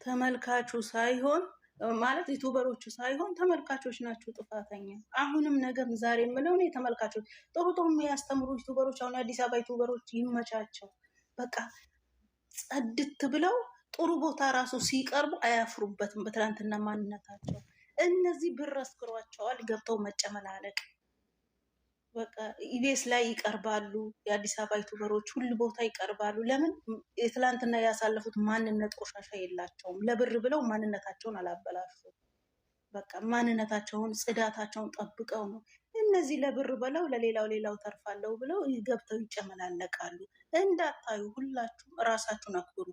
ተመልካቹ ሳይሆን ማለት ዩቲዩበሮቹ ሳይሆን ተመልካቾች ናቸው ጥፋተኛ። አሁንም ነገም ዛሬ የምለው ነው ተመልካቾች ጥሩ ጥሩ የሚያስተምሩ ዩቲዩበሮች አሁን አዲስ አበባ ዩቲዩበሮች ይመቻቸው። በቃ ጸድት ብለው ጥሩ ቦታ ራሱ ሲቀርቡ አያፍሩበትም በትናንትና ማንነታቸው። እነዚህ ብር አስክሯቸዋል ገብተው መጨመላለቅ። በቃ ኢቢኤስ ላይ ይቀርባሉ። የአዲስ አበባ ዩቲዩበሮች ሁሉ ቦታ ይቀርባሉ። ለምን የትላንትና ያሳለፉት ማንነት ቆሻሻ የላቸውም። ለብር ብለው ማንነታቸውን አላበላሹም። በቃ ማንነታቸውን ጽዳታቸውን ጠብቀው ነው። እነዚህ ለብር ብለው ለሌላው ተርፋለሁ ብለው ገብተው ይጨመላለቃሉ። እንዳታዩ ሁላችሁም ራሳችሁን አክብሩ።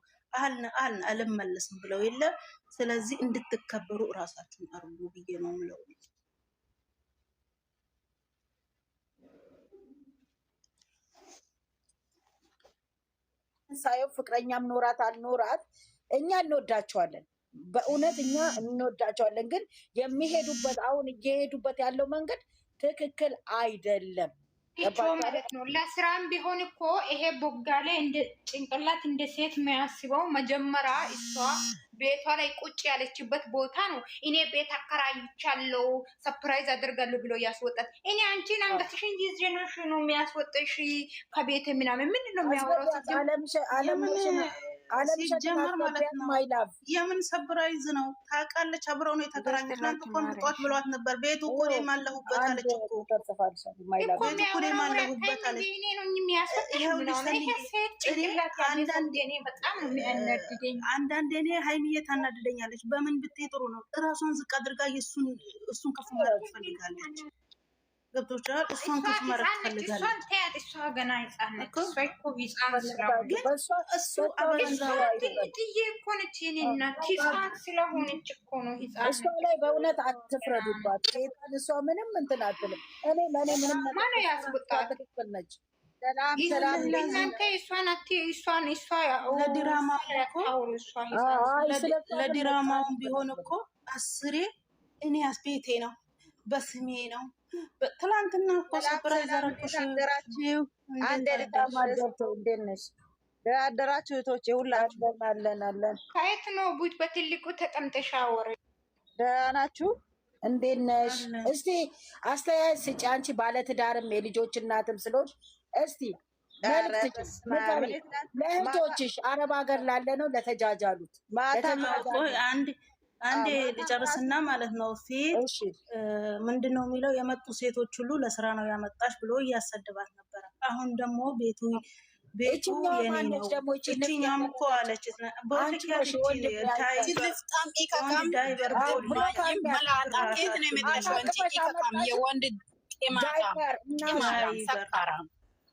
አልመለስም ብለው የለ። ስለዚህ እንድትከበሩ ራሳችሁን አርጉ ብዬ ነው የምለው። ሳየው ፍቅረኛም ኖራት አልኖራት እኛ እንወዳቸዋለን። በእውነት እኛ እንወዳቸዋለን። ግን የሚሄዱበት አሁን እየሄዱበት ያለው መንገድ ትክክል አይደለም ማለት ነው። ለስራም ቢሆን እኮ ይሄ ቦጋሌ እንደ ጭንቅላት እንደ ሴት የሚያስበው መጀመሪያ እሷ ቤቷ ላይ ቁጭ ያለችበት ቦታ ነው። እኔ ቤት አከራይቻለሁ ሰፕራይዝ አድርጋለሁ ብሎ ያስወጣት። እኔ አንቺን አንገትሽን ይዤሽ ነው የሚያስወጣሽ ከቤት ምናምን ምንድን ነው የሚያወራው? ሲጀመር ማለት ነው የምን ሰፕራይዝ ነው ታውቃለች። አብረው ነው የተከራዩት። ትናንት እኮ ምጧት ብሏት ነበር። ቤቱ እኮ እኔም አለሁበት አለች እኮ ቤቱ እኮ እኔም አለሁበት አለች። አንዳንዴ እኔ ሀይሚዬ ታናድደኛለች። በምን ብትይ ጥሩ ነው እራሷን ዝቅ አድርጋ እሱን ከፍ ማለት ትፈልጋለች። ገብቶሻል? እሷን ከፍ ማለት ትፈልጋለች። እሷ ገና ህፃን ነች። እሷ እኮ ህፃን ስለሆነች እሱ አበዛው እኮ ነች። የኔ እናት ህፃን ስለሆነች እኮ ነው ህፃን። እሷ ላይ በእውነት አትፍረዱባት። ሴጣን እሷ ምንም እንትን አትልም። ለእኔ ምንም ማነው ያስወጣት? ትክክል ነች። እናንተ ለድራማውን ቢሆን እኮ አስሬ እኔ ቤቴ ነው በስሜ ነው። ትላንትና እኮ ሰፕራይዝ አደረኩሽ። አደራችሁ እህቶቼ ሁላችሁ አለን። ከየት ነው ቡት በትልቁ ተቀምጠሽ አወሪ። ደህና ናችሁ? እንዴት ነሽ? እስቲ አስተያየት ስጪ። አንቺ ባለትዳርም የልጆች እናትም ስለሆንሽ እስቲ ለእህቶችሽ አረብ ሀገር ላለ ነው ለተጃጃሉት አንዴ ልጨርስና ማለት ነው። ፊት ምንድነው የሚለው የመጡ ሴቶች ሁሉ ለስራ ነው ያመጣሽ ብሎ እያሰደባት ነበረ። አሁን ደግሞ ቤቱ የኔ ነው። እችኛም እኮ አለች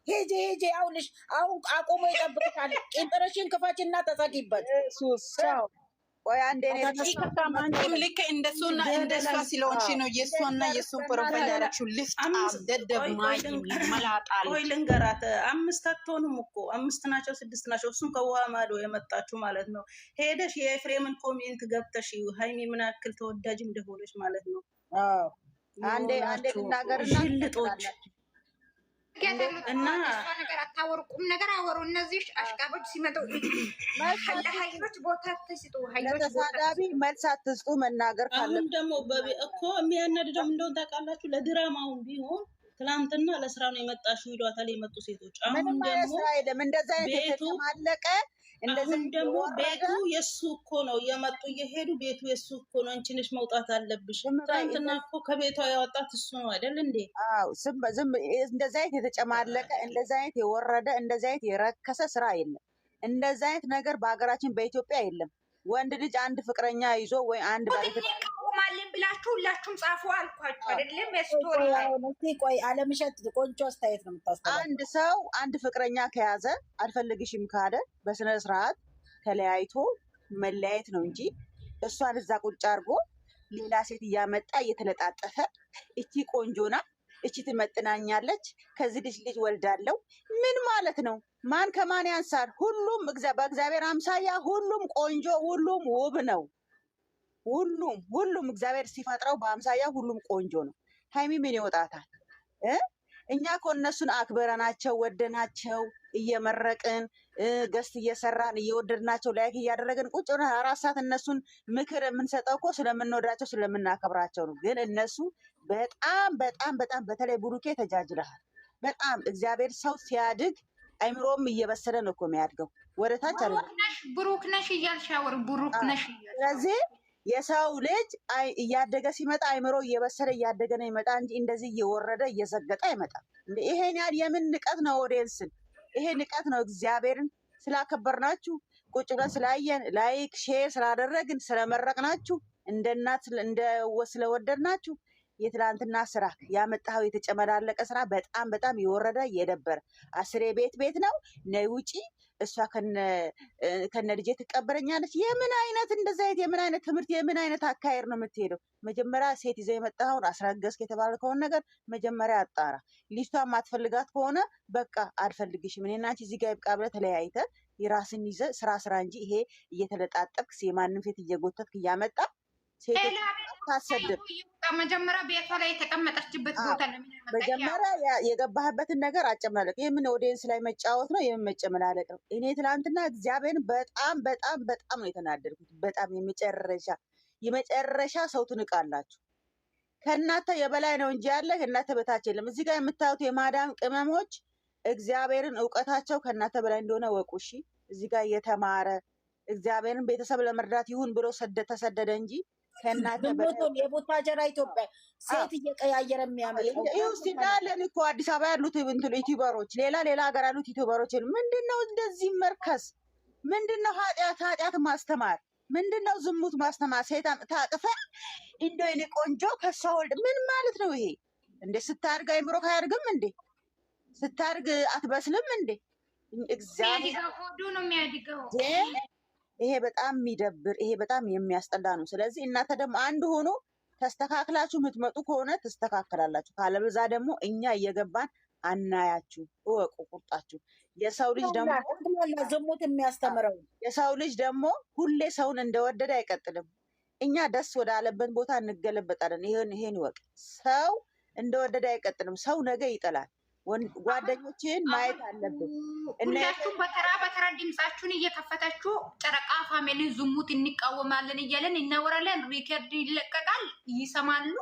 ሄጄ አሁንሽ አሁን አቆሞ ይጠብቅሻል። ቂንጥርሽን ክፈችና ተሰጊበት። ቆይ አንዴ አንቺም ልክ እንደሱና እንደሷ ስለሆንሽ ነው የእሷና የእሱን ፕሮፋይል ያደረግሽው። ልፍጣም ደደብ መላጣል። ቆይ ልንገራት፣ አምስት አትሆኑም እኮ 5 ናቸው 6 ናቸው። እሱም ከውሃ ማዶ የመጣችሁ ማለት ነው። ሄደሽ የኤፍሬምን ኮሜንት ገብተሽ ሀይሚ ምን ያክል ተወዳጅ እንደሆነች ማለት ነው። አንዴ ልናገርና ሽልጦች እና ነገር አታወሩ፣ ቁም ነገር አወሩ። እነዚህ አሽቃቦች ሲመጡ ለሀይሎች ቦታ ተስጡ፣ ተሳዳቢ መልስ አትስጡ። መናገር ካለ አሁን ደግሞ እኮ የሚያናድደው እንደው ታውቃላችሁ፣ ለድራማውን ቢሆን ትላንትና ለስራ ነው የመጣሽው ይሏታል የመጡ ሴቶች። አሁን ደግሞ እንደዛ አይነት ተማለቀ። አሁን ደግሞ ቤቱ የሱ እኮ ነው የመጡ እየሄዱ ቤቱ የሱ እኮ ነው። አንቺ ነሽ መውጣት አለብሽ። ትናንትና እኮ ከቤቷ ያወጣት እሱ ነው አይደል እንዴ? አዎ ዝም እንደዛ አይነት የተጨማለቀ እንደዛ አይነት የወረደ እንደዛ አይነት የረከሰ ስራ የለም። እንደዛ አይነት ነገር በሀገራችን በኢትዮጵያ የለም። ወንድ ልጅ አንድ ፍቅረኛ ይዞ ወይ አንድ ማልን ብላችሁ ሁላችሁም ጻፉ አልኳችሁ አይደለም? የስቶሪ ቆይ አለምሸት ቆንጆ አስተያየት ነው የምታስተላልፈው። አንድ ሰው አንድ ፍቅረኛ ከያዘ አልፈልግሽም ካለ በስነ ስርዓት ተለያይቶ መለያየት ነው እንጂ እሷን እዛ ቁጭ አድርጎ ሌላ ሴት እያመጣ እየተለጣጠፈ እቺ ቆንጆ ናት፣ እቺ ትመጥናኛለች፣ ከዚህ ልጅ ወልዳለው ምን ማለት ነው? ማን ከማን ያንሳል? ሁሉም በእግዚአብሔር አምሳያ ሁሉም ቆንጆ፣ ሁሉም ውብ ነው። ሁሉም እግዚአብሔር ሲፈጥረው በአምሳያ ሁሉም ቆንጆ ነው። ሀይሚ ምን ይወጣታል? እኛ እኮ እነሱን አክብረናቸው ወደናቸው እየመረቅን ገስት እየሰራን እየወደድናቸው ላይክ እያደረግን ቁጭ ብለን 4 ሰዓት እነሱን ምክር የምንሰጠው እኮ ስለምንወዳቸው ስለምናከብራቸው ነው። ግን እነሱ በጣም በጣም በጣም በተለይ ብሩኬ ተጃጅለሃል በጣም። እግዚአብሔር ሰው ሲያድግ አይምሮም እየበሰለ ነው እኮ የሚያድገው ወደታች አለ። ብሩክ ነሽ እያልሽ አወር ብሩክ ነሽ እያልሽ። ስለዚህ የሰው ልጅ እያደገ ሲመጣ አይምሮ እየበሰለ እያደገ ነው ይመጣ እንጂ እንደዚህ እየወረደ እየዘገጠ አይመጣም። ይሄን ያህል የምን ንቀት ነው? ኦዲየንስን ይሄ ንቀት ነው። እግዚአብሔርን ስላከበርናችሁ ቁጭ ብለን ስላየን ላይክ ሼር ስላደረግን ስለመረቅናችሁ እንደ እናት ስለወደድናችሁ የትላንትና ስራ ያመጣው የተጨመላለቀ ስራ በጣም በጣም የወረደ የደበረ አስሬ ቤት ነው ነይ ውጪ እሷ ከነ ልጄ ትቀበረኛለች። የምን አይነት እንደዛ አይነት የምን አይነት ትምህርት የምን አይነት አካሄድ ነው የምትሄደው? መጀመሪያ ሴት ይዘህ የመጣኸውን አስረገዝክ የተባልከውን ነገር መጀመሪያ አጣራ። ልጅቷ ማትፈልጋት ከሆነ በቃ አልፈልግሽም እኔና አንቺ እዚህ ጋር ይብቃ ብለህ ተለያይተህ የራስን ይዘህ ስራ እንጂ ይሄ እየተለጣጠብክ የማንም ሴት እየጎተትክ እያመጣ ሴት ታሰድብ። መጀመሪያ ቤቷ ላይ የተቀመጠችበት ቦታ መጀመሪያ የገባህበትን ነገር አጨመላለቅ። የምን ኦዲየንስ ላይ መጫወት ነው? የምን መጨመላለቅ ነው? እኔ ትላንትና እግዚአብሔርን በጣም በጣም በጣም ነው የተናደድኩት። በጣም የመጨረሻ ሰው ትንቃላችሁ። ከእናንተ የበላይ ነው እንጂ ያለ ከእናንተ በታች የለም። እዚህ ጋር የምታዩት የማዳም ቅመሞች እግዚአብሔርን እውቀታቸው ከእናንተ በላይ እንደሆነ ወቁ። እሺ እዚህ ጋር የተማረ እግዚአብሔርን ቤተሰብ ለመርዳት ይሁን ብሎ ተሰደደ እንጂ ከእናንተ የቦታጀራ ኢትዮጵያ ሴት እየቀያየረ የሚያመጣው እንዳለን እኮ አዲስ አበባ ያሉት ዩቲዩበሮች ሌላ ሀገር ያሉት ዩቲዩበሮች ምንድነው እንደዚህ መርከስ? ምንድነው ኃጢአት ማስተማር? ምንድነው ዝሙት ማስተማር? ሴት ታቅፈ እንደ እኔ ቆንጆ ከሷ ወልድ ምን ማለት ነው ይሄ? እንዴ ስታርግ አይምሮ ካያርግም እንዴ? ስታርግ አትበስልም እንዴ? እግዚአብሔር ሆዱ ነው የሚያድገው። ይሄ በጣም የሚደብር ይሄ በጣም የሚያስጠላ ነው። ስለዚህ እናንተ ደግሞ አንድ ሆኖ ተስተካክላችሁ የምትመጡ ከሆነ ተስተካከላላችሁ፣ ካለበዛ ደግሞ እኛ እየገባን አናያችሁ። እወቁ ቁርጣችሁ። የሰው ልጅ ደግሞ ዝሙት የሚያስተምረው የሰው ልጅ ደግሞ ሁሌ ሰውን እንደወደደ አይቀጥልም። እኛ ደስ ወዳለበት ቦታ እንገለበጣለን። ይሄን ይወቅ። ሰው እንደወደደ አይቀጥልም። ሰው ነገ ይጠላል። ጓደኞችን ማየት አለብን። ሁላችሁም በተራ ድምጻችሁን እየከፈታችሁ ጨረቃ ፋሚሊ ዝሙት እንቃወማለን እያለን እናወራለን። ሪከርድ ይለቀቃል፣ ይሰማሉ።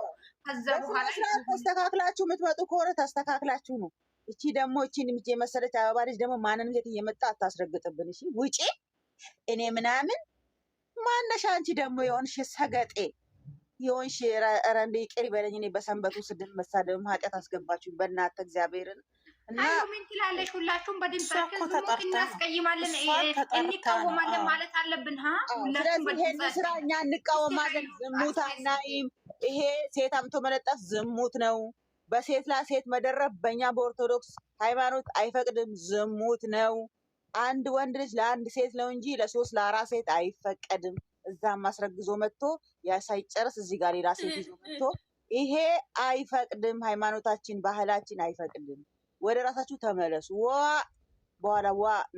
ከዛ በኋላ ተስተካክላችሁ የምትመጡ ከሆነ ተስተካክላችሁ ነው። እቺ ደግሞ እቺን የመሰለች አበባ ልጅ ደግሞ ማንንም ሴት እየመጣ አታስረግጥብን። እሺ ውጪ እኔ ምናምን ማነሻ አንቺ ደግሞ የሆንሽ ሰገጤ የሆንሽ ረንዴ ይቅር ይበለኝ። እኔ በሰንበቱ ስድብ መሳደብም ኃጢአት አስገባችሁ በእናትህ እግዚአብሔርን እና ምን ትላለሽ? ሁላችሁም በድምጻችን ዝሙት እናስቀይማለን እንቃወማለን ማለት አለብን። ስለዚህ ይሄን ስራ እኛ እንቃወማለን። ዝሙት አናይም። ይሄ ሴት አምቶ መለጠፍ ዝሙት ነው። በሴት ላይ ሴት መደረብ በእኛ በኦርቶዶክስ ሃይማኖት አይፈቅድም፣ ዝሙት ነው። አንድ ወንድ ልጅ ለአንድ ሴት ነው እንጂ ለ3 ለ4 ሴት አይፈቀድም። እዛም ማስረግዞ መጥቶ ሳይጨርስ እዚህ ጋር ሌላ ሴት ይዞ መጥቶ ይሄ አይፈቅድም። ሃይማኖታችን ባህላችን አይፈቅድም። ወደ ራሳችሁ ተመለሱ። በኋላ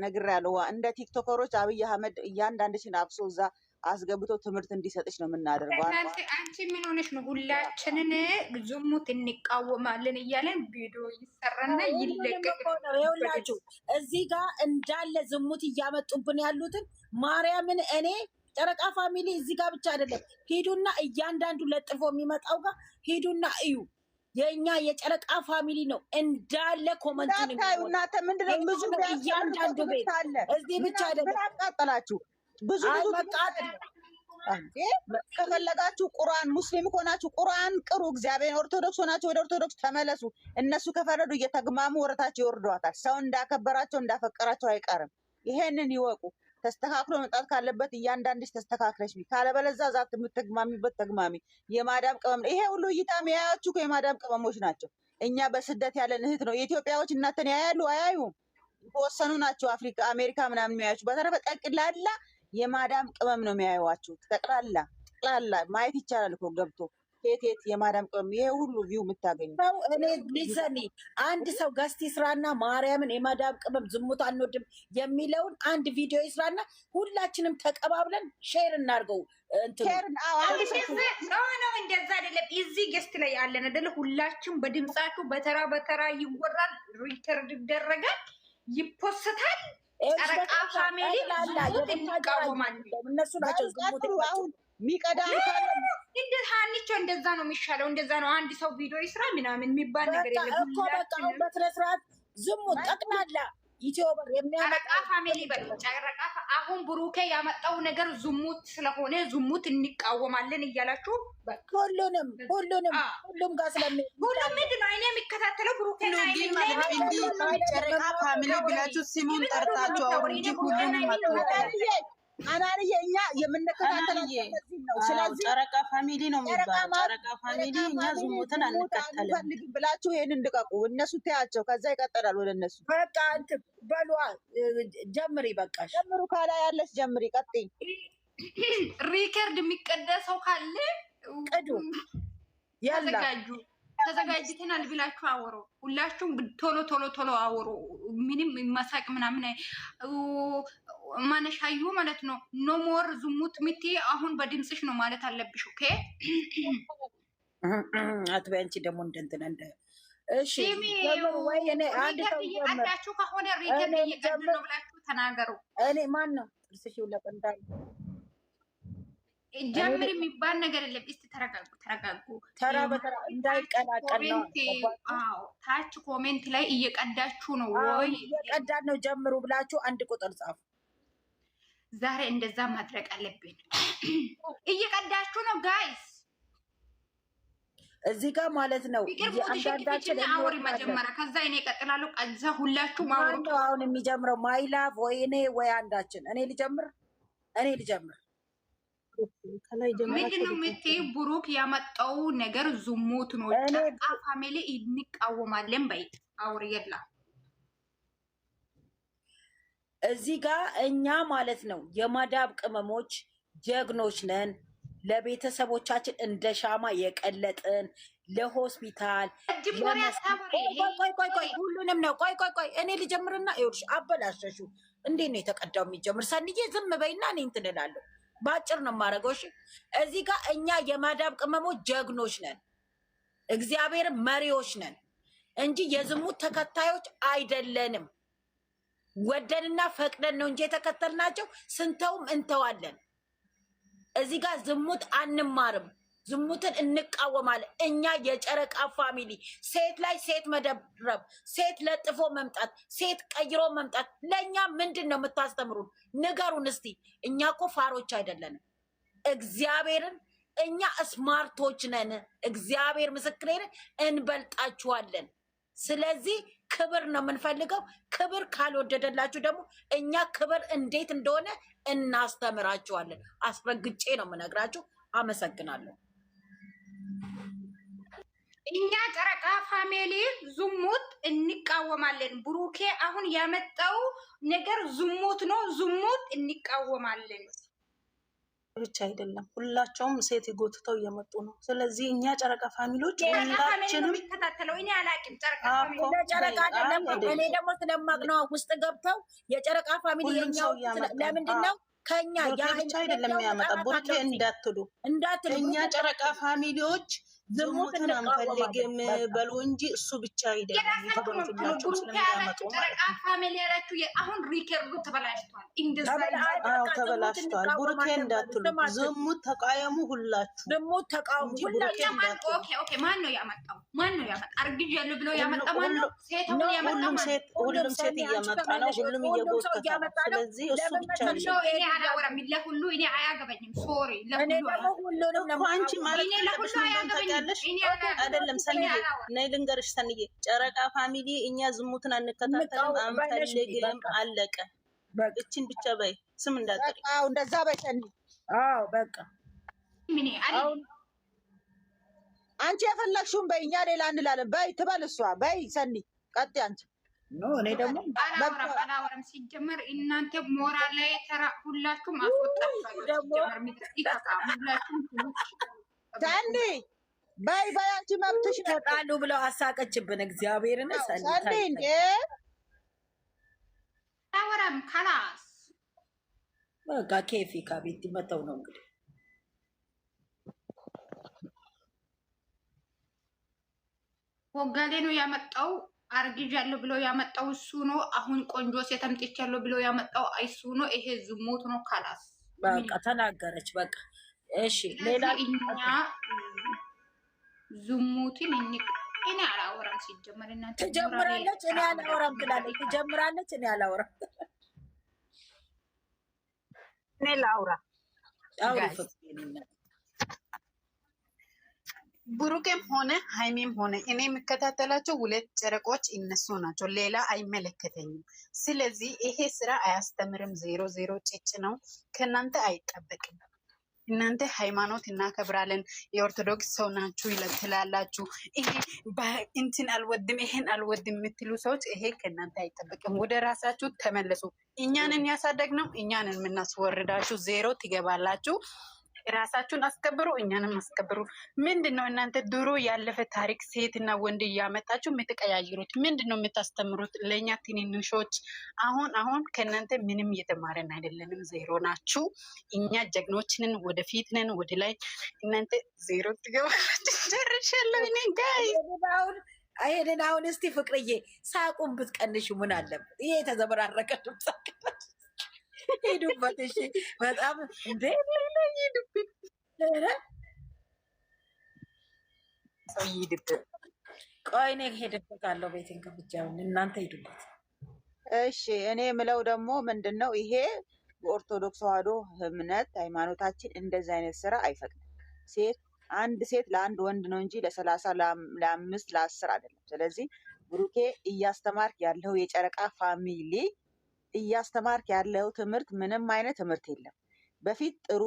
ነግሬያለሁ። እንደ ቲክቶከሮች አብይ አህመድ እያንዳንድሽን አብሶ እዛ አስገብቶ ትምህርት እንዲሰጥሽ ነው የምናደርገው። አንቺ ምን ሆነሽ ነው? ሁላችንን ዝሙት እንቃወማለን እያለን ቪዲዮ ይሰራና ይለቀቃል። ይኸውላችሁ እዚህ ጋር እንዳለ ዝሙት እያመጡብን ያሉትን ማርያምን እኔ ጨረቃ ፋሚሊ እዚህ ጋር ብቻ አይደለም፣ ሂዱና እያንዳንዱ ለጥፎ የሚመጣው ጋር ሂዱና እዩ። የኛ የጨረቃ ፋሚሊ ነው እንዳለ ኮመንቱን እናንተ ምንድነው ብዙ እያንዳንዱ ቤት እዚህ ብቻ አይደለም። አቃጠላችሁ ብዙ ከፈለጋችሁ ቁርአን ሙስሊም ከሆናችሁ ቁርአን ቅሩ። እግዚአብሔር ኦርቶዶክስ ሆናችሁ ወደ ኦርቶዶክስ ተመለሱ። እነሱ ከፈረዱ እየተግማሙ ወረታቸው ይወርዷታል። ሰው እንዳከበራቸው እንዳፈቀራቸው አይቀርም። ይሄንን ይወቁ። ተስተካክሎ መጣት ካለበት እያንዳንድሽ ተስተካክለሽ ካለበለዛ ዛት የምትግማሚበት ተግማሚ። የማዳም ቅመም ይሄ ሁሉ እይታ የሚያያችሁ የማዳም ቅመሞች ናቸው። እኛ በስደት ያለን እህት ነው። የኢትዮጵያዎች እናንተን ያያሉ አያዩም? የተወሰኑ ናቸው አፍሪካ አሜሪካ ምናምን የሚያያችሁ። በተረፈ ጠቅላላ የማዳም ቅመም ነው የሚያዩዋችሁ። ጠቅላላ ማየት ይቻላል እኮ ገብቶ ቴት የማዳም ቅመም ይሄ ሁሉ ቪው የምታገኙ እኔ ሊሰኒ አንድ ሰው ገስት ይስራና ማርያምን የማዳም ቅመም ዝሙት አንወድም የሚለውን አንድ ቪዲዮ ይስራና ሁላችንም ተቀባብለን ሼር እናርገው። እንደዛ አይደለም። እዚህ ገስት ላይ ያለን አይደለ? ሁላችሁም በድምጻችሁ በተራ ይወራል፣ ሪከርድ ይደረጋል፣ ይፖስታል። ጨረቃ ፋሚሊ ዝሙት እንቃወማለን። እነሱ ናቸው ዝሙት አሁን ሚቀዳ እንደ ሀኒቾ እንደዛ ነው የሚሻለው። እንደዛ ነው አንድ ሰው ቪዲዮ ይስራ ምናምን የሚባል ነገር የለም እኮ በቃ አሁን በስነ ስርዓት ዝሙት ጠቅላላ ኢትዮበር ጨረቃ ፋሚሊ በሉ። ጨረቃ አሁን ብሩኬ ያመጣው ነገር ዝሙት ስለሆነ ዝሙት እንቃወማለን እያላችሁ ሁሉም ጋር ሁሉም ምንድን ነው እኔ የሚከታተለው ብሩኬ ጨረቃ ፋሚሊ ብላችሁ ስሙን ጠርታችሁ አውሩ እንጂ ሁሉንም አናንዬ እኛ የምንከታተላቸው ነው። ስለዚህ ጨረቃ ፋሚሊ ነው የሚባለው። ጨረቃ ፋሚሊ እኛ ዝሙትን አንከተልም ብላችሁ ይሄን እንድቀቁ። እነሱ ተያቸው፣ ከዛ ይቀጥላል ወደ እነሱ። በቃ እንትን በሏ ጀምሪ፣ በቃ ጀምሩ። ካላ ያለች ጀምሪ፣ ቀጥይ። ሪከርድ የሚቀዳ ሰው ካለ ቅዱ። ተዘጋጁ፣ ተዘጋጅተናል ብላችሁ አወሩ። ሁላችሁም ቶሎ አወሩ። ምንም መሳቅ ምናምን ማነሻዩ ማለት ነው። ኖ ሞር ዝሙት ምቲ አሁን በድምፅሽ ነው ማለት አለብሽ። ኦኬ አትበይ አንቺ ደግሞ እንትን እንደ እሺ ወይ እኔ አንድ ሰው እየቀዳችሁ ከሆነ ሪከርድ እየቀዱ ነው ብላችሁ ተናገሩ። እኔ ማን ነው ጥርስሽ ይለቀንዳል ጀምር የሚባል ነገር የለም። እስቲ ተረጋጉ። ተራ በተራ እንዳይቀላቀል ነው። አዎ ታች ኮሜንት ላይ እየቀዳችሁ ነው ወይ እየቀዳን ነው ጀምሩ ብላችሁ አንድ ቁጥር ጻፉ። ዛሬ እንደዛ ማድረግ አለብን። እየቀዳችሁ ነው ጋይስ፣ እዚህ ጋር ማለት ነው። አንዳንዳችን አውሪ መጀመሪያ፣ ከዛ እኔ እቀጥላለሁ። ከዛ ሁላችሁ ማውሩ። አሁን የሚጀምረው ማይላቭ ወይ እኔ ወይ አንዳችን። እኔ ልጀምር። ምንድን ነው የምትይው? ብሩክ ያመጣው ነገር ዝሙት ነው። ጨረቃ ፋሚሊ እንቃወማለን በይ አውሪ። የላ እዚህ ጋር እኛ ማለት ነው የማዳብ ቅመሞች ጀግኖች ነን። ለቤተሰቦቻችን እንደ ሻማ የቀለጥን ለሆስፒታል ቆይ ሁሉንም ነው። ቆይ እኔ ልጀምርና ይኸውልሽ፣ አበላሸሹ። እንዴት ነው የተቀዳው የሚጀምር? ሰንዬ ዝም በይና እኔ እንትን እላለሁ። በአጭር ነው የማደርገው። እሺ እዚህ ጋር እኛ የማዳብ ቅመሞች ጀግኖች ነን፣ እግዚአብሔር መሪዎች ነን እንጂ የዝሙት ተከታዮች አይደለንም። ወደንና ፈቅደን ነው እንጂ የተከተልናቸው። ስንተውም እንተዋለን። እዚህ ጋር ዝሙት አንማርም፣ ዝሙትን እንቃወማለን። እኛ የጨረቃ ፋሚሊ ሴት ላይ ሴት መደረብ፣ ሴት ለጥፎ መምጣት፣ ሴት ቀይሮ መምጣት ለእኛ ምንድን ነው የምታስተምሩን? ንገሩን እስቲ። እኛ እኮ ፋሮች አይደለንም። እግዚአብሔርን እኛ ስማርቶች ነን። እግዚአብሔር ምስክሬን እንበልጣችኋለን። ስለዚህ ክብር ነው የምንፈልገው። ክብር ካልወደደላችሁ ደግሞ እኛ ክብር እንዴት እንደሆነ እናስተምራችኋለን። አስረግጬ ነው የምነግራችሁ። አመሰግናለሁ። እኛ ጨረቃ ፋሚሊ ዝሙት እንቃወማለን። ብሩኬ አሁን ያመጣው ነገር ዝሙት ነው። ዝሙት እንቃወማለን ብቻ አይደለም፣ ሁላቸውም ሴት ጎትተው እየመጡ ነው። ስለዚህ እኛ ጨረቃ ፋሚሊዎች ሁላችንም የሚከታተለው እኔ አላውቅም። ጨረቃ ጨረቃ አይደለም። እኔ ደግሞ ስለማቅ ነው ውስጥ ገብተው የጨረቃ ፋሚሊ የኛው ለምንድን ነው ከኛ ያ ብቻ አይደለም የሚያመጣ ቡርኬ እንዳትሉ እኛ ጨረቃ ፋሚሊዎች ዝሙትን አንፈልግም በሉ እንጂ እሱ ብቻ አይደለም። ሁላችሁም ስለሚያመጡ ጨረቃ ፋሚሊ ያላችሁ አሁን ሪከርዱ ተበላሽቷል። ተበላሽቷል። ቡርኬ እንዳትሉ ዝሙት ተቃየሙ። ሁላችሁ ዝሙት ተቃውሙ። ኦኬ ማን ነው ያመጣው? አርግጅ ያለ ብሎ ያመጣ ማን ነው? ሁሉም ሴት እያመጣ ነው። ሁሉም እየጎተተ ነው። ስለዚህ እሱ ብቻ ነው። እኔ አላወራም። ለሁሉ እኔ አያገባኝም። ሶሪ ለሁሉ አንቺ ማለት ነው አይደለም። ሰንዬ ነይ ልንገርሽ፣ ሰንዬ ጨረቃ ፋሚሊ እኛ ዝሙትን አንከታተልም፣ አንፈልግም። አለቀ። እችን ብቻ በይ፣ ስም እንዳትጠሪ። እንደዛ በይ ሰኒ። በቃ አንቺ የፈለግሽውን በይ፣ እኛ ሌላ እንላለን። በይ ትበል እሷ። በይ ሰኒ ቀጥይ አንቺ። እኔ ደግሞ አላወራም። ሲጀመር እናንተ ሞራል ላይ ተራ ሁላችሁም አስወጣችሁ። ሰኒ በይ አንቺ መብትሽ ነው። ተጣሉ ብለው አሳቀችብን። እግዚአብሔርን ሰኒ እንዴ አወራም ካላስ በቃ ኬፊ ከቤት መተው ነው እንግዲህ። ወጋዴ ነው ያመጣው። አርግዣለሁ ብሎ ያመጣው እሱ ነው። አሁን ቆንጆ ሴት አምጥቻለሁ ብሎ ያመጣው እሱ ነው። ይሄ ዝሙት ነው። ካላስ በቃ ተናገረች። በቃ እሺ፣ ሌላ ስለዚህ እኛ ዝሙትን እኔ አላወራም። ሲጀመር እናንተ ትጀምራለች፣ እኔ አላወራም ትላለች። ትጀምራለች፣ እኔ አላወራም። እኔ ላውራ። አውሪ ጋይስ ፍቅር። ብሩኬም ሆነ ሃይሚም ሆነ እኔ የሚከታተላቸው ሁለት ጨረቆች እነሱ ናቸው። ሌላ አይመለከተኝም። ስለዚህ ይሄ ስራ አያስተምርም። ዜሮ ዜሮ ጭጭ ነው። ከእናንተ አይጠበቅም። እናንተ ሃይማኖት እናከብራለን የኦርቶዶክስ ሰው ናችሁ ትላላችሁ። ይሄ እንትን አልወድም ይሄን አልወድም የምትሉ ሰዎች ይሄ ከእናንተ አይጠበቅም። ወደ ራሳችሁ ተመለሱ። እኛንን ያሳደግነው እኛንን የምናስወርዳችሁ። ዜሮ ትገባላችሁ። ራሳችሁን አስከብሩ፣ እኛንም አስከብሩ። ምንድን ነው እናንተ ድሮ ያለፈ ታሪክ ሴትና ወንድ እያመጣችሁ የምትቀያይሩት? ምንድን ነው የምታስተምሩት ለእኛ ትንንሾች? አሁን ከእናንተ ምንም እየተማረን አይደለንም። ዜሮ ናችሁ። እኛ ጀግኖችንን ወደፊትንን ወደ ላይ። እናንተ ዜሮ ትገባላችሁ። ጨርሻለሁ እኔ ጋይ ይሄንን አሁን እስቲ ፍቅርዬ ሳቁን ብትቀንሽ ምን አለበት? ይሄ የተዘበራረቀ ድምፅ ሄዱበት። እሺ በጣም እንዴ ሄዱበት ሰው ይሄድበት። ቆይ እኔ ሄድበታለሁ። ቤቴን ከፍቻውን እናንተ ሄዱበት። እሺ እኔ የምለው ደግሞ ምንድን ነው ይሄ በኦርቶዶክስ ተዋሕዶ እምነት ሃይማኖታችን እንደዚህ አይነት ስራ አይፈቅድም። አንድ ሴት ለአንድ ወንድ ነው እንጂ ለ30 ለ5 ለ10 አይደለም። ስለዚህ ብሩኬ እያስተማርክ ያለው የጨረቃ ፋሚሊ እያስተማርክ ያለው ትምህርት ምንም አይነት ትምህርት የለም። በፊት ጥሩ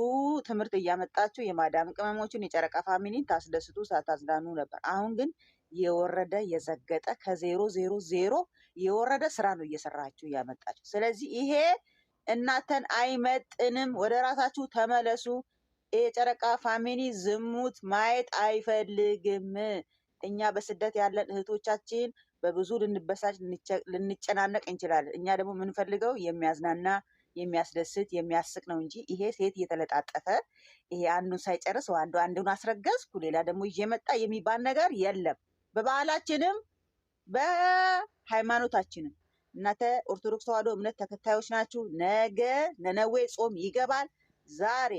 ትምህርት እያመጣችሁ የማዳም ቅመሞችን የጨረቃ ፋሚሊን ታስደስቱ ሳታዝናኑ ነበር። አሁን ግን የወረደ የዘገጠ ከዜሮ ዜሮ ዜሮ የወረደ ስራ ነው እየሰራችሁ እያመጣችሁ። ስለዚህ ይሄ እናንተን አይመጥንም። ወደ ራሳችሁ ተመለሱ። የጨረቃ ፋሚሊ ዝሙት ማየት አይፈልግም። እኛ በስደት ያለን እህቶቻችን በብዙ ልንበሳጭ ልንጨናነቅ እንችላለን። እኛ ደግሞ የምንፈልገው የሚያዝናና የሚያስደስት የሚያስቅ ነው እንጂ ይሄ ሴት እየተለጣጠፈ ይሄ አንዱን ሳይጨርስ አንዱን አስረገዝኩ ሌላ ደግሞ ይዤ መጣ የሚባል ነገር የለም። በባህላችንም በሃይማኖታችንም እናንተ ኦርቶዶክስ ተዋሕዶ እምነት ተከታዮች ናችሁ። ነገ ነነዌ ጾም ይገባል። ዛሬ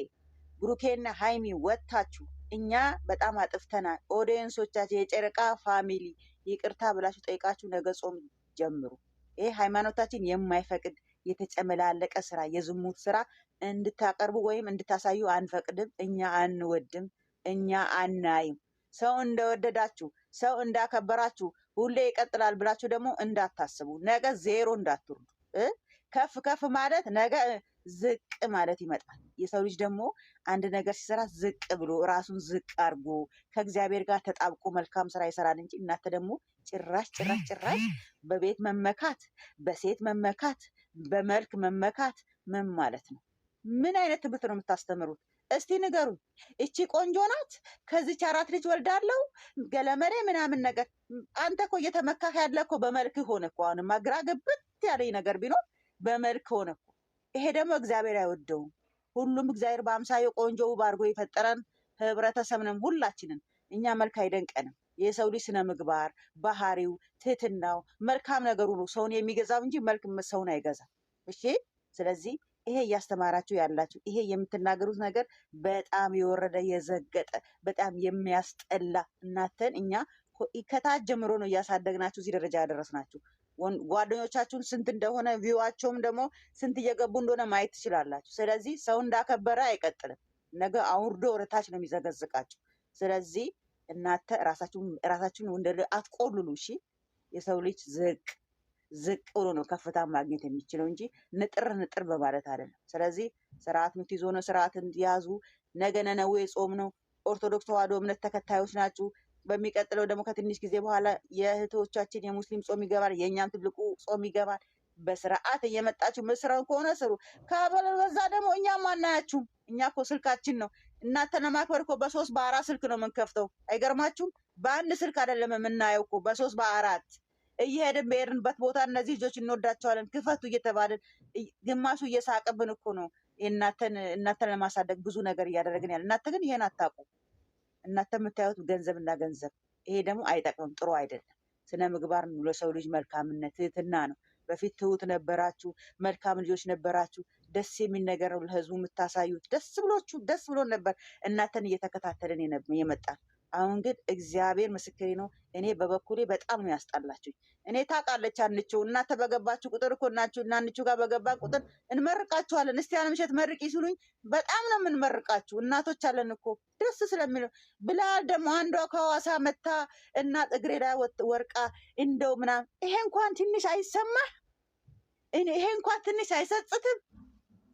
ብሩኬና ሃይሚ ወጥታችሁ እኛ በጣም አጥፍተናል፣ ኦዲየንሶቻችን የጨረቃ ፋሚሊ ይቅርታ ብላችሁ ጠይቃችሁ ነገ ጾም ጀምሩ። ይሄ ሃይማኖታችን የማይፈቅድ የተጨመላለቀ ስራ የዝሙት ስራ እንድታቀርቡ ወይም እንድታሳዩ አንፈቅድም። እኛ አንወድም፣ እኛ አናይም። ሰው እንደወደዳችሁ ሰው እንዳከበራችሁ ሁሌ ይቀጥላል ብላችሁ ደግሞ እንዳታስቡ። ነገ ዜሮ እንዳትወርዱ። ከፍ ከፍ ማለት ነገ ዝቅ ማለት ይመጣል። የሰው ልጅ ደግሞ አንድ ነገር ሲሰራ ዝቅ ብሎ ራሱን ዝቅ አድርጎ ከእግዚአብሔር ጋር ተጣብቆ መልካም ስራ ይሰራል እንጂ እናንተ ደግሞ ጭራሽ በቤት መመካት፣ በሴት መመካት፣ በመልክ መመካት ምን ማለት ነው? ምን አይነት ትምህርት ነው የምታስተምሩት? እስቲ ንገሩኝ። እቺ ቆንጆ ናት፣ ከዚች 4 ልጅ ወልዳለሁ ገለመሬ ምናምን ነገር። አንተ እኮ እየተመካህ ያለ እኮ በመልክ ሆነ እኮ። አሁንማ ግራ ገብት ያለኝ ነገር ቢኖር በመልክ ሆነ እኮ። ይሄ ደግሞ እግዚአብሔር አይወደውም። ሁሉም እግዚአብሔር በአምሳዩ ቆንጆ ውብ አድርጎ የፈጠረን ህብረተሰብ ነን ሁላችንም። እኛ መልክ አይደንቀንም። የሰው ልጅ ስነ ምግባር፣ ባህሪው፣ ትህትናው፣ መልካም ነገሩ ነው ሰውን የሚገዛው እንጂ መልክ ሰውን አይገዛም። እሺ፣ ስለዚህ ይሄ እያስተማራችሁ ያላችሁ ይሄ የምትናገሩት ነገር በጣም የወረደ የዘገጠ በጣም የሚያስጠላ። እናንተን እኛ ከታች ጀምሮ ነው እያሳደግናችሁ እዚህ ደረጃ ያደረስናችሁ። ጓደኞቻችሁን ስንት እንደሆነ ቪዋቸውም ደግሞ ስንት እየገቡ እንደሆነ ማየት ትችላላችሁ። ስለዚህ ሰው እንዳከበረ አይቀጥልም። ነገ አውርዶ ወደታች ነው የሚዘገዝቃችሁ። ስለዚህ እናንተ ራሳችሁን ወንደ አትቆልሉ። እሺ፣ የሰው ልጅ ዝቅ ብሎ ነው ከፍታ ማግኘት የሚችለው እንጂ ንጥር በማለት አይደለም። ስለዚህ ስርዓት የምትይዙ ነው፣ ስርዓትን ያዙ። ነገ ነነዌ ጾም ነው። ኦርቶዶክስ ተዋሕዶ እምነት ተከታዮች ናችሁ። በሚቀጥለው ደግሞ ከትንሽ ጊዜ በኋላ የእህቶቻችን የሙስሊም ጾም ይገባል፣ የእኛም ትልቁ ጾም ይገባል። በስርዓት እየመጣችሁ መስራውን ከሆነ ስሩ። ከበዛ ደግሞ እኛም አናያችሁም። እኛ እኮ ስልካችን ነው። እናንተን ለማክበር እኮ በ3 በ4 ስልክ ነው የምንከፍተው። አይገርማችሁም? በአንድ ስልክ አይደለም የምናየው እኮ በ3 በ4 እየሄድን በሄድንበት ቦታ እነዚህ ልጆች እንወዳቸዋለን ክፈቱ እየተባልን ግማሹ እየሳቀብን እኮ ነው። እናንተን ለማሳደግ ብዙ ነገር እያደረግን ያለ። እናንተ ግን ይሄን አታውቁ። እናንተ የምታዩት ገንዘብና ገንዘብ። ይሄ ደግሞ አይጠቅምም፣ ጥሩ አይደለም። ስነ ምግባር ነው ለሰው ልጅ መልካምነት፣ ትህትና ነው። በፊት ትሁት ነበራችሁ፣ መልካም ልጆች ነበራችሁ። ደስ የሚል ነገር ነው ለህዝቡ የምታሳዩት። ደስ ብሎ ነበር እናንተን እየተከታተልን የመጣን። አሁን ግን እግዚአብሔር ምስክሬ ነው፣ እኔ በበኩሌ በጣም ነው ያስጣላችሁኝ። እኔ ታውቃለች አንቺው እናንተ በገባችሁ ቁጥር እኮ እናንቺው ጋር በገባ ቁጥር እንመርቃችኋለን። እስቲ ያን ምሽት መርቂ ሲሉኝ በጣም ነው የምንመርቃችሁ። እናቶች አለን እኮ ደስ ስለሚል ብላል። ደግሞ አንዷ ከሐዋሳ መታ እናት እግሬ ላይ ወርቃ እንደው ምናምን ይሄ እንኳን ትንሽ አይሰማህ? ይሄ እንኳን ትንሽ አይሰጽትም?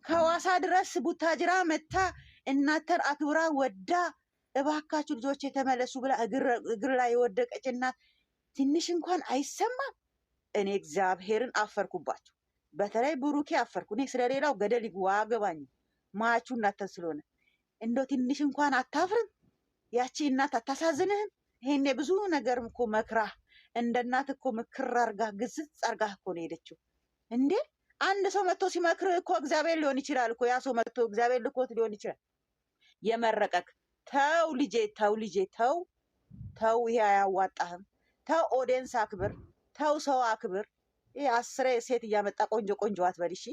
ከሐዋሳ ድረስ ቡታጅራ መታ እናተን አክብራ ወዳ እባካችሁ ልጆች የተመለሱ ብላ እግር ላይ የወደቀች እናት ትንሽ እንኳን አይሰማም? እኔ እግዚአብሔርን አፈርኩባቸው። በተለይ ብሩኬ አፈርኩ። እኔ ስለሌላው ገደል ይግባ አገባኝም። ማያችሁ እናንተን ስለሆነ እንደው ትንሽ እንኳን አታፍርም? ያቺ እናት አታሳዝንህም? ይሄኔ ብዙ ነገር እኮ መክራህ እንደ እናት እኮ ምክር አርጋ ግዝጽ አርጋ እኮ ነው ሄደችው። እንዴ አንድ ሰው መጥቶ ሲመክር እኮ እግዚአብሔር ሊሆን ይችላል እኮ። ያ ሰው መጥቶ እግዚአብሔር ልኮት ሊሆን ይችላል የመረቀክ። ተው ልጄ፣ ተው ልጄ፣ ተው ተው፣ ይሄ አያዋጣህም። ተው ኦዲየንስ አክብር፣ ተው ሰው አክብር። ይሄ 10 ሴት እያመጣ ቆንጆ ቆንጆ አትበል እሺ።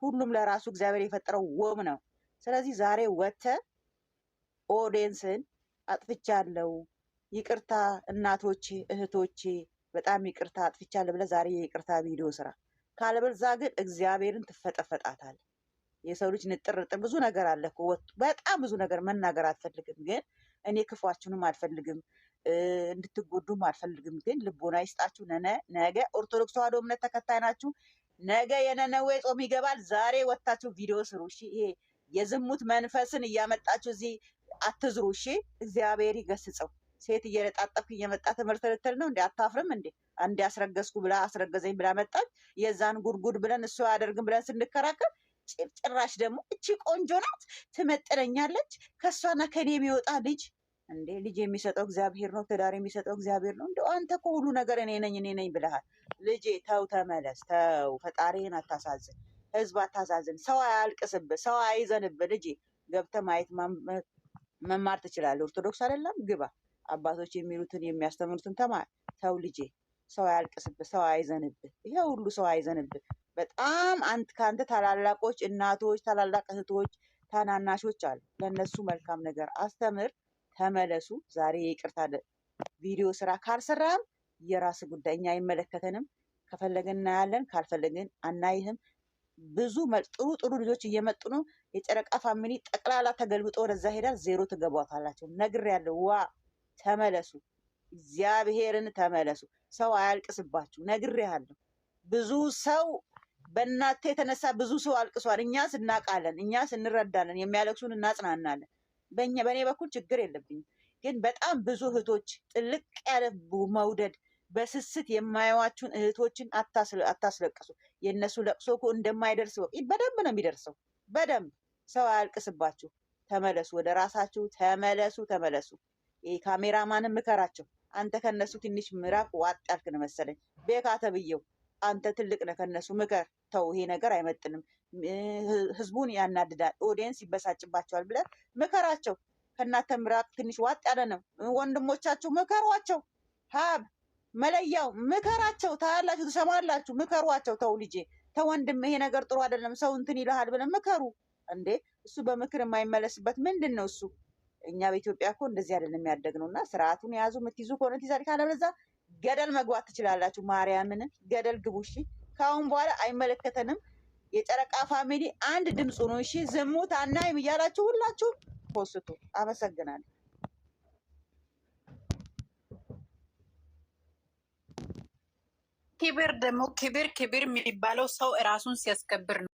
ሁሉም ለራሱ እግዚአብሔር የፈጠረው ውብ ነው። ስለዚህ ዛሬ ወጥተህ ኦዲየንስን አጥፍቻለሁ፣ ይቅርታ እናቶቼ እህቶቼ፣ በጣም ይቅርታ አጥፍቻለሁ ብለህ ዛሬ የይቅርታ ቪዲዮ ስራ። ካለበለዚያ ግን እግዚአብሔርን ትፈጠፈጣታለህ። የሰው ልጅ ንጥርጥር ብዙ ነገር አለ እኮ በጣም ብዙ ነገር መናገር አትፈልግም። ግን እኔ ክፏችሁንም አልፈልግም እንድትጎዱም አልፈልግም። ግን ልቦና ይስጣችሁ። ነገ ኦርቶዶክስ ተዋሕዶ እምነት ተከታይ ናችሁ። ነገ የነነዌ ጾም ይገባል። ዛሬ ወጥታችሁ ቪዲዮ ስሩ እሺ። ይሄ የዝሙት መንፈስን እያመጣችሁ እዚህ አትዝሩ እሺ። እግዚአብሔር ይገስጸው። ሴት እየለጣጠፍክ እየመጣ ትምህርት ልትል ነው እንዴ? አታፍርም እንዴ? አንድ ያስረገዝኩ ብላ አስረገዘኝ ብላ መጣች። የዛን ጉድጉድ ብለን እሱ አያደርግም ብለን ስንከራከር ጭራሽ ደግሞ እቺ ቆንጆ ናት ትመጥነኛለች፣ ከሷና ከኔ የሚወጣ ልጅ እንዴ? ልጅ የሚሰጠው እግዚአብሔር ነው። ትዳር የሚሰጠው እግዚአብሔር ነው። እንደው አንተ እኮ ሁሉ ነገር እኔ ነኝ ብለሃል። ልጄ ተው፣ ተመለስ፣ ተው። ፈጣሪህን አታሳዝን፣ ህዝብ አታሳዝን። ሰው አያልቅስብህ፣ ሰው አይዘንብህ። ልጄ ገብተህ ማየት መማር ትችላለህ። ኦርቶዶክስ አይደለም ግባ፣ አባቶች የሚሉትን የሚያስተምሩትን ተማር። ተው ልጄ፣ ሰው አያልቅስብህ፣ ሰው አይዘንብህ። ይሄ ሁሉ ሰው አይዘንብህ። በጣም ከአንተ ታላላቆች እናቶች፣ ታላላቅ እህቶች፣ ታናናሾች አሉ። ለእነሱ መልካም ነገር አስተምር። ተመለሱ። ዛሬ የይቅርታ ቪዲዮ ስራ። ካልሰራም የራስ ጉዳይ፣ እኛ አይመለከተንም። ከፈለግን እናያለን፣ ካልፈለግን አናይህም። ብዙ ጥሩ ልጆች እየመጡ ነው። የጨረቃ ፋሚሊ ጠቅላላ ተገልብጦ ወደዛ ሄዳል። 0 ትገቧታላችሁ። ነግሬያለሁ። ዋ ተመለሱ፣ እግዚአብሔርን ተመለሱ። ሰው አያልቅስባችሁ። ነግሬያለሁ። ብዙ ሰው በእናንተ የተነሳ ብዙ ሰው አልቅሷል። እኛስ እናውቃለን፣ እኛስ እንረዳለን። የሚያለቅሱን እናጽናናለን። በእኔ በኩል ችግር የለብኝም። ግን በጣም ብዙ እህቶች ጥልቅ ያለ መውደድ በስስት የማየዋችሁን እህቶችን አታስለቅሱ። የእነሱ ለቅሶ እኮ እንደማይደርስ በደንብ ነው የሚደርሰው። በደንብ ሰው አያልቅስባችሁ። ተመለሱ፣ ወደ ራሳችሁ ተመለሱ። ይህ ካሜራማንን ምከራቸው። አንተ ከነሱ ትንሽ ምራቅ ዋጥ ያልክ ነው መሰለኝ። ቤካ ተብዬው አንተ ትልቅ ነህ፣ ከነሱ ምከር። ተው ይሄ ነገር አይመጥንም፣ ህዝቡን ያናድዳል፣ ኦዲየንስ ይበሳጭባቸዋል ብለህ ምከራቸው። ከእናንተ ምራቅ ትንሽ ዋጥ ያለ ነው። ወንድሞቻችሁ ምከሯቸው። ሀብ መለያው ምከራቸው። ታያላችሁ፣ ትሰማላችሁ። ምከሯቸው። ተው ልጄ፣ ተው ወንድም፣ ይሄ ነገር ጥሩ አይደለም፣ ሰው እንትን ይልሃል ብለን ምከሩ። እንዴ እሱ በምክር የማይመለስበት ምንድን ነው እሱ? እኛ በኢትዮጵያ እኮ እንደዚህ አይደለም ያደግነው። እና ስርዓቱን የያዙ የምትይዙ ከሆነ ትይዛለች፣ ካለበለዚያ ገደል መግባት ትችላላችሁ። ማርያምን ገደል ግቡ እሺ። ከአሁን በኋላ አይመለከተንም። የጨረቃ ፋሚሊ አንድ ድምፁ ነው እሺ። ዝሙት አናይም እያላችሁ ሁላችሁ ፖስቱ። አመሰግናለሁ። ክብር ደግሞ ክብር የሚባለው ሰው እራሱን ሲያስከብር ነው።